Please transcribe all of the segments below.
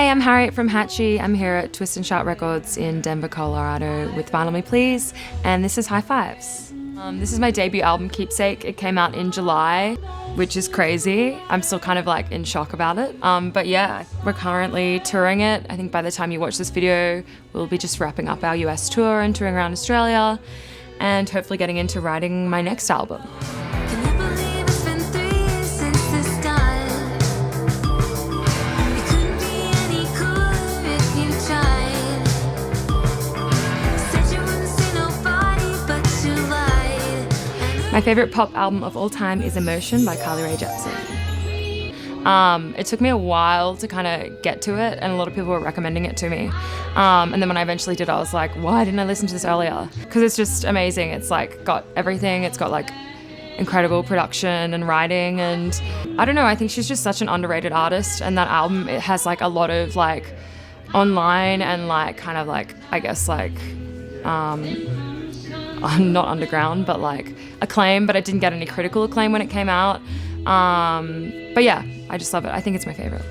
Hey, I'm Harriet from Hatchie. I'm here at Twist and Shout Records in Denver, Colorado with Vinyl Me Please, and this is High Fives. This is my debut album, Keepsake. It came out in July, which is crazy. I'm still kind of like in shock about it. But yeah, we're currently touring it. I think by the time you watch this video, we'll be just wrapping up our US tour and touring around Australia and hopefully getting into writing my next album. My favorite pop album of all time is Emotion by Carly Rae Jepsen. It took me a while to kind of get to it, and a lot of people were recommending it to me. And then when I eventually did, I was like, why didn't I listen to this earlier? Because it's just amazing. It's like got everything. It's got like incredible production and writing, and I don't know, I think she's just such an underrated artist, and that album, it has like a lot of like online and like kind of like, I guess like, not underground, but like acclaim, but it didn't get any critical acclaim when it came out. But yeah, I just love it. I think it's my favorite.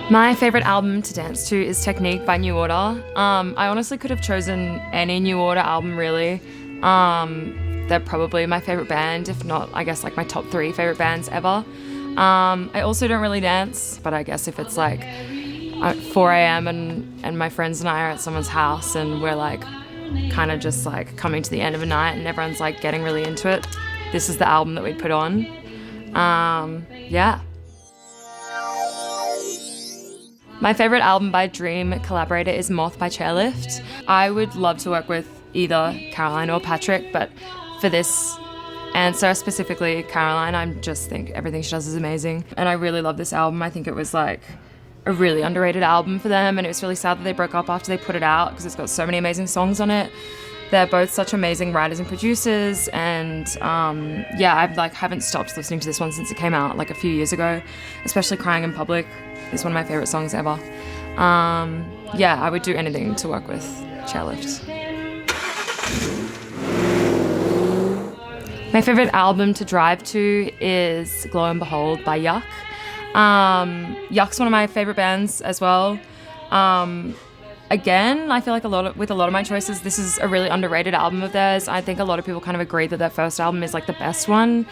My favorite album to dance to is Technique by New Order. I honestly could have chosen any New Order album, really. They're probably my favorite band, if not, I guess, like my top 3 favorite bands ever. I also don't really dance, but I guess if it's like at 4 a.m. and my friends and I are at someone's house and we're like kind of just like coming to the end of a night and everyone's like getting really into it, this is the album that we'd put on. Yeah. My favorite album by Dream collaborator is Moth by Chairlift. I would love to work with either Caroline or Patrick, but for this answer, specifically Caroline, I just think everything she does is amazing. And I really love this album. I think it was like a really underrated album for them, and it was really sad that they broke up after they put it out because it's got so many amazing songs on it. They're both such amazing writers and producers, and yeah, I've like haven't stopped listening to this one since it came out like a few years ago, especially Crying in Public is one of my favorite songs ever. Yeah, I would do anything to work with Chairlift. My favorite album to drive to is Glow and Behold by Yuck. Yuck's one of my favorite bands as well. Again, I feel like with a lot of my choices, this is a really underrated album of theirs. I think a lot of people kind of agree that their first album is like the best one,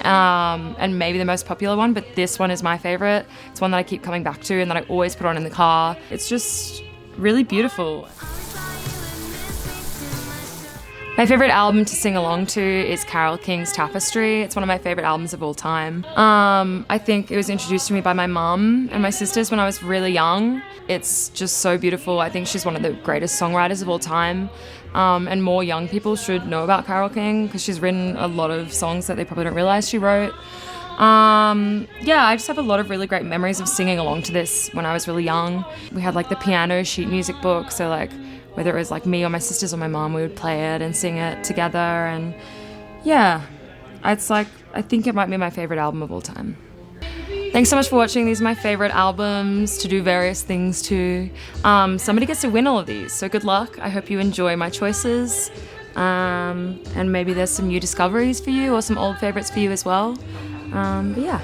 and maybe the most popular one, but this one is my favorite. It's one that I keep coming back to and that I always put on in the car. It's just really beautiful. My favorite album to sing along to is Carole King's Tapestry. It's one of my favorite albums of all time. I think it was introduced to me by my mum and my sisters when I was really young. It's just so beautiful. I think she's one of the greatest songwriters of all time. And more young people should know about Carole King because she's written a lot of songs that they probably don't realize she wrote. Yeah, I just have a lot of really great memories of singing along to this when I was really young. We had like the piano sheet music book, so like whether it was like me or my sisters or my mom, we would play it and sing it together. And yeah, it's like, I think it might be my favorite album of all time. Thanks so much for watching. These are my favorite albums to do various things to. Somebody gets to win all of these, so good luck. I hope you enjoy my choices. And maybe there's some new discoveries for you or some old favorites for you as well. But yeah.